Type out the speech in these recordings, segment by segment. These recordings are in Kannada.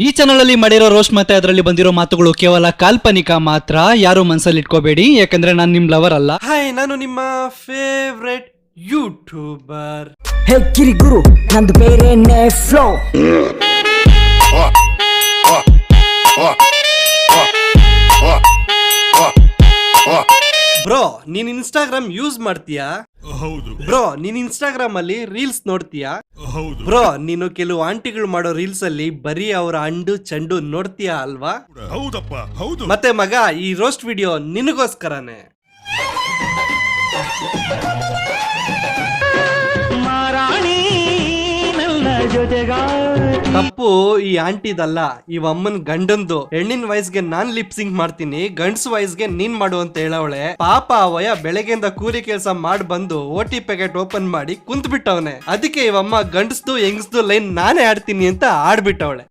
ಈ ಚಾನಲ್ ಅಲ್ಲಿ ಮಾಡಿರೋ ರೋಸ್ಟ್ ಮತ್ತೆ ಅದರಲ್ಲಿ ಬಂದಿರೋ ಮಾತುಗಳು ಕೇವಲ ಕಾಲ್ಪನಿಕ ಮಾತ್ರ. ಯಾರು ಮನಸ್ಸಲ್ಲಿ ಇಟ್ಕೋಬೇಡಿ, ಯಾಕಂದ್ರೆ ನಾನು ನಿಮ್ ಲವರ್ ಅಲ್ಲ. ಹಾಯ್, ನಾನು ನಿಮ್ಮ ಫೇವ್ರೆಟ್ ಯೂಟ್ಯೂಬರ್. ಹೇ ಕಿರಿ ಗುರು, ನಂದು ಬೇರೆನೇ ಫ್ಲೋ. ಬ್ರೋ, ನೀನ್ ಇನ್ಸ್ಟಾಗ್ರಾಮ್ ಯೂಸ್ ಮಾಡ್ತೀಯಾ? ಹೌದು ಬ್ರೋ, ನೀನ್ ಇನ್ಸ್ಟಾಗ್ರಾಮ್ ಅಲ್ಲಿ ರೀಲ್ಸ್ ನೋಡ್ತೀಯಾ? ಹೌದು ಬ್ರೋ, ನೀನು ಕೆಲವು ಆಂಟಿಗಳು ಮಾಡೋ ರೀಲ್ಸ್ ಅಲ್ಲಿ ಬರೀ ಅವರ ಅಂಡು ಚಂಡು ನೋಡ್ತೀಯಾ ಅಲ್ವಾ? ಹೌದಪ್ಪ ಹೌದು. ಮತ್ತೆ ಮಗ, ಈ ರೋಸ್ಟ್ ವಿಡಿಯೋ ನಿನಗೋಸ್ಕರನೇ. ತಪ್ಪು ಈ ಆಂಟಿದಲ್ಲ, ಈ ಅಮ್ಮನ್ ಗಂಡಂದು. ಹೆಣ್ಣಿನ ವಯಸ್ಸಿಗೆ ನಾನ್ ಲಿಪ್ಸಿಂಗ್ ಮಾಡ್ತೀನಿ, ಗಂಡ್ಸ್ ವಯಸ್ಸಿಗೆ ನೀನ್ ಮಾಡು ಅಂತ ಹೇಳವಳೆ. ಪಾಪ ಅವಯ ಬೆಳಗ್ಗೆಯಿಂದ ಕೂಲಿ ಕೆಲಸ ಮಾಡಿ ಬಂದು OT ಪ್ಯಾಕೆಟ್ ಓಪನ್ ಮಾಡಿ ಕುಂತ್ ಬಿಟ್ಟವನೆ. ಅದಕ್ಕೆ ಇವಮ್ಮ ಗಂಡಸ್ದು ಹೆಂಗಸ್ದು ಲೈನ್ ನಾನೇ ಆಡ್ತೀನಿ ಅಂತ ಆಡ್ಬಿಟ್ಟವಳೆ.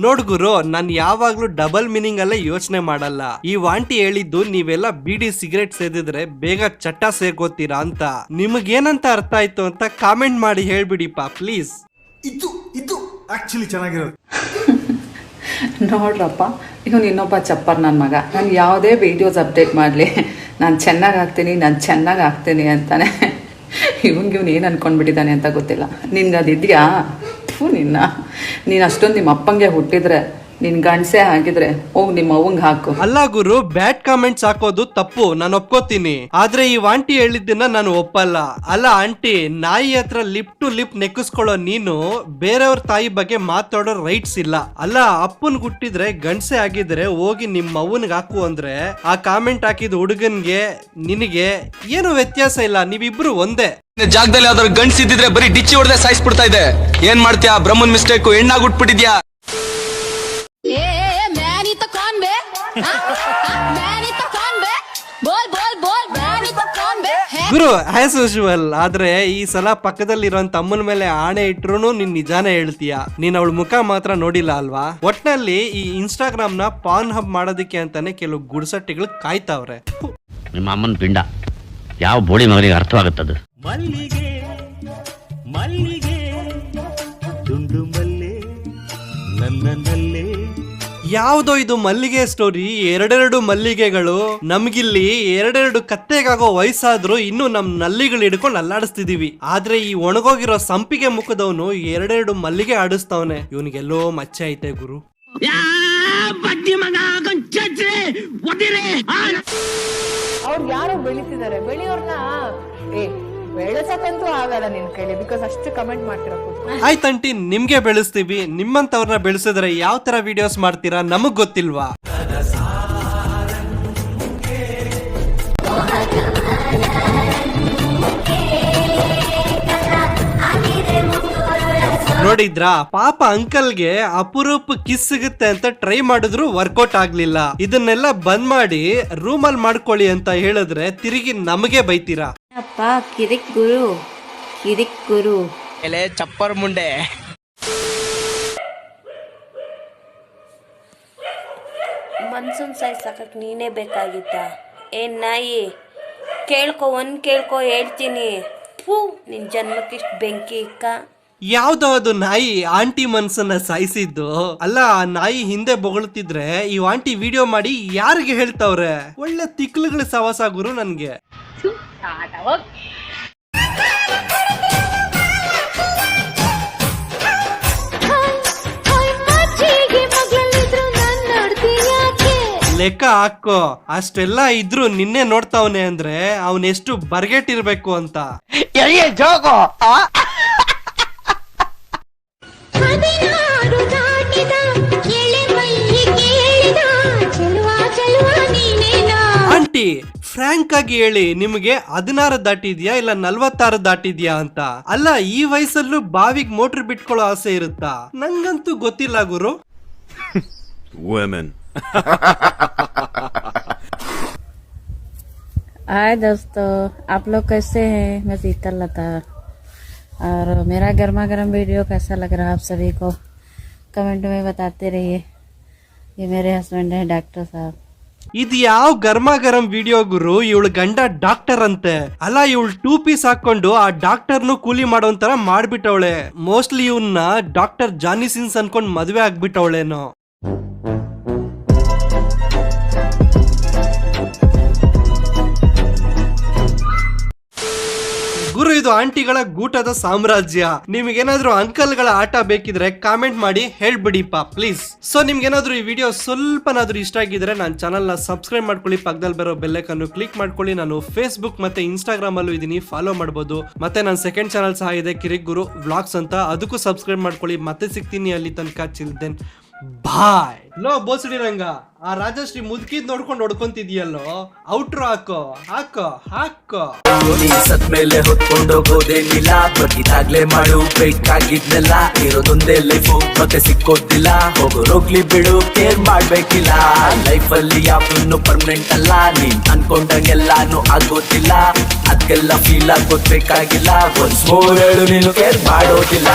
ನೋಡ್ಗುರು, ನಾನ್ ಯಾವಾಗ್ಲೂ ಡಬಲ್ ಮೀನಿಂಗ್ ಅಲ್ಲೇ ಯೋಚನೆ ಮಾಡಲ್ಲ. ಈ ವಾಂಟಿ ಹೇಳಿದ್ದು ನೀವೆಲ್ಲ ಬೀಡಿ ಸಿಗರೇಟ್ ಸೇದಿದ್ರೆ ಬೇಗ ಚಟ್ಟ ಸೇರ್ಕೋತೀರಾ ಅಂತ. ನಿಮಗೇನಂತ ಅರ್ಥ ಆಯ್ತು ಅಂತ ಕಾಮೆಂಟ್ ಮಾಡಿ ಹೇಳ್ಬಿಡಿಪ್ಪ ಪ್ಲೀಸ್. ಇದು ಆಕ್ಚುಲಿ ಚೆನ್ನಾಗಿರೋದು. ನೋಡ್ರಪ್ಪ, ಇವನು ಇನ್ನೊಬ್ಬ ಚಪ್ಪರ್ ನನ್ನ ಮಗ. ನಾನು ಯಾವುದೇ ವೀಡಿಯೋಸ್ ಅಪ್ಡೇಟ್ ಮಾಡಲಿ, ನಾನು ಚೆನ್ನಾಗಿ ಆಗ್ತೀನಿ ಅಂತಾನೆ. ಇವನು ಏನು ಅನ್ಕೊಂಡ್ಬಿಟ್ಟಿದ್ದಾನೆ ಅಂತ ಗೊತ್ತಿಲ್ಲ. ನಿನ್ಗೆ ಅದಿದೆಯಾ? ನೀನು ಅಷ್ಟೊಂದು ನಿಮ್ಮ ಅಪ್ಪಂಗೆ ಹುಟ್ಟಿದ್ರೆ, ನಿನ್ ಗಂಡಸೆ ಆಗಿದ್ರೆ ಹೋಗ್ ನಿಮ್ಮ ಅವ್ವಂಗೆ ಹಾಕು. ಅಲ್ಲ ಗುರು, ಬ್ಯಾಡ್ ಕಾಮೆಂಟ್ಸ್ ಹಾಕೋದು ತಪ್ಪು, ನಾನು ಒಪ್ಕೋತೀನಿ. ಆದ್ರೆ ಈ ಆಂಟಿ ಹೇಳಿದ್ದನ್ನ ನಾನು ಒಪ್ಪಲ್ಲ. ಅಲ್ಲ ಆಂಟಿ, ನಾಯಿ ಹತ್ರ ಲಿಪ್ ಟು ಲಿಪ್ ನೆಕ್ಕಿಸ್ಕೊಳ್ಳೋ ನೀನು ಬೇರೆಯವ್ರ ತಾಯಿ ಬಗ್ಗೆ ಮಾತಾಡೋ ರೈಟ್ಸ್ ಇಲ್ಲ. ಅಲ್ಲ, ಅಪ್ಪನ್ ಹುಟ್ಟಿದ್ರೆ ಗಂಡಸೆ ಆಗಿದ್ರೆ ಹೋಗಿ ನಿಮ್ಮ ಅವ್ವನ್ಗೆ ಹಾಕು ಅಂದ್ರೆ, ಆ ಕಾಮೆಂಟ್ ಹಾಕಿದ ಹುಡುಗನ್ಗೆ ನಿನಗೆ ಏನು ವ್ಯತ್ಯಾಸ ಇಲ್ಲ, ನೀವಿಬ್ರು ಒಂದೇ. ಜಾಗದಲ್ಲಿ ಯಾವ್ದಾದ್ರು ಗಂಡ್ಸ್ ಇದ್ದಿದ್ರೆ ಬರೀ ಡಿಚ್ಚಿ ಹೊಡೆದೇ ಸಾಯಿಸ್ಬಿಡ್ತಾ ಇದೆ. ಏನ್ ಮಾಡ್ತೀಯಾ? ಬ್ರಹ್ಮನ್ ಮಿಸ್ಟೇಕ್, ಹೆಣ್ಣಾಗ್ಬಿಟ್ಬಿಟ್ಟಿದ್ಯಾ. ಗುರು, ಆಸ್ ಯೂಶುವಲ್. ಆದ್ರೆ ಈ ಸಲ ಪಕ್ಕದಲ್ಲಿರುವಂತ ಅಮ್ಮನ ಮೇಲೆ ಆಣೆ ಇಟ್ರು ನೀನ್ ನಿಜಾನೇ ಹೇಳ್ತೀಯ. ನೀನ್ ಅವಳ ಮುಖ ಮಾತ್ರ ನೋಡಿಲ್ಲ ಅಲ್ವಾ? ಒಟ್ನಲ್ಲಿ ಈ ಇನ್ಸ್ಟಾಗ್ರಾಮ್ ನ ಪಾನ್ ಹಬ್ ಮಾಡೋದಕ್ಕೆ ಅಂತಾನೆ ಕೆಲವು ಗುಡ್ಸಟ್ಟಿಗಳು ಕಾಯ್ತಾವ್ರೆ. ನಿಮ್ಮ ಅಮ್ಮನ ಪಿಂಡ ಯಾವ ಬೋಳಿ ಮಗನಿಗೆ ಅರ್ಥವಾಗುತ್ತದು? ಮಲ್ಲಿಗೆ ಮಲ್ಲಿಗೆ ದುಂಡು ಮಲ್ಲೆ ನನ್ನಲ್ಲೇ. ಯಾವ್ದೋ ಇದು ಮಲ್ಲಿಗೆ ಸ್ಟೋರಿ, ಎರಡೆರಡು ಮಲ್ಲಿಗೆಗಳು. ನಮ್ಗಿಲ್ಲಿ ಎರಡೆರಡು ಕತ್ತೆಗಾಗೋ ವಯಸ್ಸಾದ್ರು ಇನ್ನು ನಮ್ ನಲ್ಲಿಗಳು ಹಿಡ್ಕೊಂಡು ಅಲ್ಲಾಡಿಸ್ತಿದೀವಿ. ಆದ್ರೆ ಈ ಒಣಗೋಗಿರೋ ಸಂಪಿಗೆ ಮುಖದವನು ಎರಡೆರಡು ಮಲ್ಲಿಗೆ ಆಡಿಸ್ತವನೆ. ಇವನಿಗೆಲ್ಲೋ ಮಚ್ಚೆ ಐತೆ ಗುರು. ಅವ್ರು ಯಾರೋ ಬೆಳಿತಿದ್ದಾರೆ, ಬೆಳೆಯೋರ್ನ ಬೆಳೆಸಕ್ಕಂತೂ ಆಗಲ್ಲ ನಿನ್ ಕೈಲಿ, ಬಿಕಾಸ್ ಅಷ್ಟು ಕಮೆಂಟ್ ಮಾಡ್ತಿರೋ. ಆಯ್ತಂಟಿ, ನಿಮ್ಗೆ ಬೆಳೆಸ್ತೀವಿ. ನಿಮ್ಮಂತವ್ರನ್ನ ಬೆಳೆಸಿದ್ರೆ ಯಾವ ತರ ವಿಡಿಯೋಸ್ ಮಾಡ್ತೀರಾ ನಮಗ್ ಗೊತ್ತಿಲ್ವಾ? ನೋಡಿದ್ರಾ, ಪಾಪ ಅಂಕಲ್ಗೆ ಅಪರೂಪ ಕಿಸ್ ಸಿಗುತ್ತೆ ಅಂತ ಟ್ರೈ ಮಾಡಿದ್ರು ವರ್ಕೌಟ್ ಆಗ್ಲಿಲ್ಲ. ಇದನ್ನೆಲ್ಲ ಬಂದ್ ಮಾಡಿ ರೂಮಲ್ಲಿ ಮಾಡ್ಕೊಳ್ಳಿ ಅಂತ ಹೇಳಿದ್ರೆ ತಿರುಗಿ ನಮಗೆ ಬೈತೀರಾ. ಅಪ್ಪ ಕಿರಿಕ್ ಗುರು ಚಪ್ಪರ್ ಮುಂಡೆ. ಮನ್ಸೂನ್ ಸಾಯ್ಸಾಕಕ್ ನೀನೇ ಬೇಕಾಗಿತ್ತ? ಏನ್ ನಾಯಿ, ಕೇಳ್ಕೊ ಹೇಳ್ತೀನಿ. ಫೂ, ನಿನ್ ಜನ್ಮಕ್ಕಿಷ್ಟು ಬೆಂಕಿ ಇಕ್ಕ. ಯಾವ್ದೋ ಅದು ನಾಯಿ ಆಂಟಿ ಮನ್ಸನ್ನ ಸಾಯಿಸಿದ್ದು. ಅಲ್ಲ, ಆ ನಾಯಿ ಹಿಂದೆ ಬೊಗಳ್ತಿದ್ರೆ ಈ ಆಂಟಿ ವಿಡಿಯೋ ಮಾಡಿ ಯಾರಿಗೆ ಹೇಳ್ತಾವ್ರೆ? ಒಳ್ಳೆ ತಿಕ್ಲುಗಳ ಸವಾಸ ಗುರು ನನ್ಗೆ. ಲೆಕ್ಕ ಹಾಕೋ, ಅಷ್ಟೆಲ್ಲ ಇದ್ರು ನಿನ್ನೆ ನೋಡ್ತಾವನೆ ಅಂದ್ರೆ ಅವನೆಷ್ಟು ಬರ್ಗೆಟ್ಟಿರ್ಬೇಕು ಅಂತ. ಆಂಟಿ, ಫ್ರಾಂಕ್ ಆಗಿ ಹೇಳಿ, ನಿಮ್ಗೆ 16 ದಾಟಿದ್ಯಾ ಇಲ್ಲ 46 ದಾಟಿದ್ಯಾ ಅಂತ? ಅಲ್ಲ, ಈ ವಯಸ್ಸಲ್ಲೂ ಬಾವಿಗೆ ಮೋಟರ್ ಬಿಟ್ಕೊಳ್ಳೋ ಆಸೆ ಇರುತ್ತಾ? ನಂಗಂತೂ ಗೊತ್ತಿಲ್ಲ ಗುರು. हाय दोस्तों, आप लोग कैसे हैं? मैं शीतल लता, और मेरा गर्मा गर्म वीडियो कैसा लग रहा है आप सभी को कमेंट में बताते रहिए। ये मेरे हस्बैंड हैं डॉक्टर साहब. ಇದು ಯಾವ ಗರ್ಮ ಗರಂ ವಿಡಿಯೋ ಗುರು, ಇವಳು ಗಂಡ ಡಾಕ್ಟರ್ ಅಂತೆ. ಅಲ್ಲ ಇವಳು 2 ಪೀಸ್ ಹಾಕೊಂಡು ಆ ಡಾಕ್ಟರ್ನು ಕೂಲಿ ಮಾಡೋ ತರ ಮಾಡ್ಬಿಟ್ಟವಳೆ. ಮೋಸ್ಟ್ಲಿ ಇವನ್ನ ಡಾಕ್ಟರ್ ಜಾನಿ ಸಿನ್ಸ್ ಅನ್ಕೊಂಡ್ ಮದ್ವೆ ಆಗ್ಬಿಟ್ಟವಳೇನೋ. ಗುರು ಇದು ಆಂಟಿಗಳ ಗೂಟದ ಸಾಮ್ರಾಜ್ಯ. ನಿಮ್ಗೇನಾದ್ರೂ ಅಂಕಲ್ಗಳ ಆಟ ಬೇಕಿದ್ರೆ ಕಾಮೆಂಟ್ ಮಾಡಿ ಹೇಳ್ಬಿಡಿಪ್ಪ ಪ್ಲೀಸ್. ಸೊ ನಿಮ್ಗೇನಾದ್ರೂ ಈ ವಿಡಿಯೋ ಸ್ವಲ್ಪನಾದ್ರೂ ಇಷ್ಟ ಆಗಿದ್ರೆ ನನ್ನ ಚಾನಲ್ ನ ಸಬ್ಸ್ಕ್ರೈಬ್ ಮಾಡ್ಕೊಳ್ಳಿ, ಪಕ್ಕದಲ್ಲಿ ಬರೋ ಬೆಲ್ಲೈಕನ್ನು ಕ್ಲಿಕ್ ಮಾಡ್ಕೊಳ್ಳಿ. ನಾನು ಫೇಸ್ಬುಕ್ ಮತ್ತೆ ಇನ್ಸ್ಟಾಗ್ರಾಮ್ ಅಲ್ಲೂ ಇದೀನಿ, ಫಾಲೋ ಮಾಡಬಹುದು. ಮತ್ತೆ ನನ್ನ ಸೆಕೆಂಡ್ ಚಾನಲ್ ಸಹ ಇದೆ, ಕಿರಿಕ್ ಗುರು ವ್ಲಾಗ್ಸ್ ಅಂತ, ಅದಕ್ಕೂ ಸಬ್ಸ್ಕ್ರೈಬ್ ಮಾಡ್ಕೊಳ್ಳಿ. ಮತ್ತೆ ಸಿಗ್ತೀನಿ ಅಲ್ಲಿ ತನಕ, ಚಿಲ್ದೆನ್ ಬಾಯ್. ಲೋ ಬೋಸಡಿ ರಂಗ, ಆ ರಾಜಶ್ರೀ ಮುದುಕಿದ್ ನೋಡ್ಕೊಂಡು ಹೊಡ್ಕೊಂತಿದ್ಯಲ್ಲೋ, ಔಟ್ರೋ ಹಾಕೋ ಹಾಕೋ ಹಾಕೋ. ಸತ್ಮೇಲೆ ಹೊತ್ಕೊಂಡೋಗೋದೇನಿಲ್ಲ, ಬದುಕಿದಾಗ್ಲೇ ಮಾಡು ಬೇಕಾಗಿದ್ನೆಲ್ಲ. ಇರೋದೊಂದೇ ಲೈಫು ಮತ್ತೆ ಸಿಕ್ಕೋದಿಲ್ಲ, ಹೋಗೋಗ್ಲಿ ಬಿಡು ಕೇರ್ ಮಾಡ್ಬೇಕಿಲ್ಲ. ಲೈಫಲ್ಲಿ ಯಾವನ್ನೂ ಪರ್ಮನೆಂಟ್ ಅಲ್ಲ, ನೀನ್ ಅನ್ಕೊಂಡಂಗೆಲ್ಲಾನು ಆಗೋದಿಲ್ಲ. ಅದಕ್ಕೆಲ್ಲ ಫೀಲ್ ಆಗೋದ್ ಬೇಕಾಗಿಲ್ಲ, ಒನ್ಸ್ ಮೋರ್ ಹೇಳು ನೀನು ಕೇರ್ ಮಾಡೋದಿಲ್ಲ.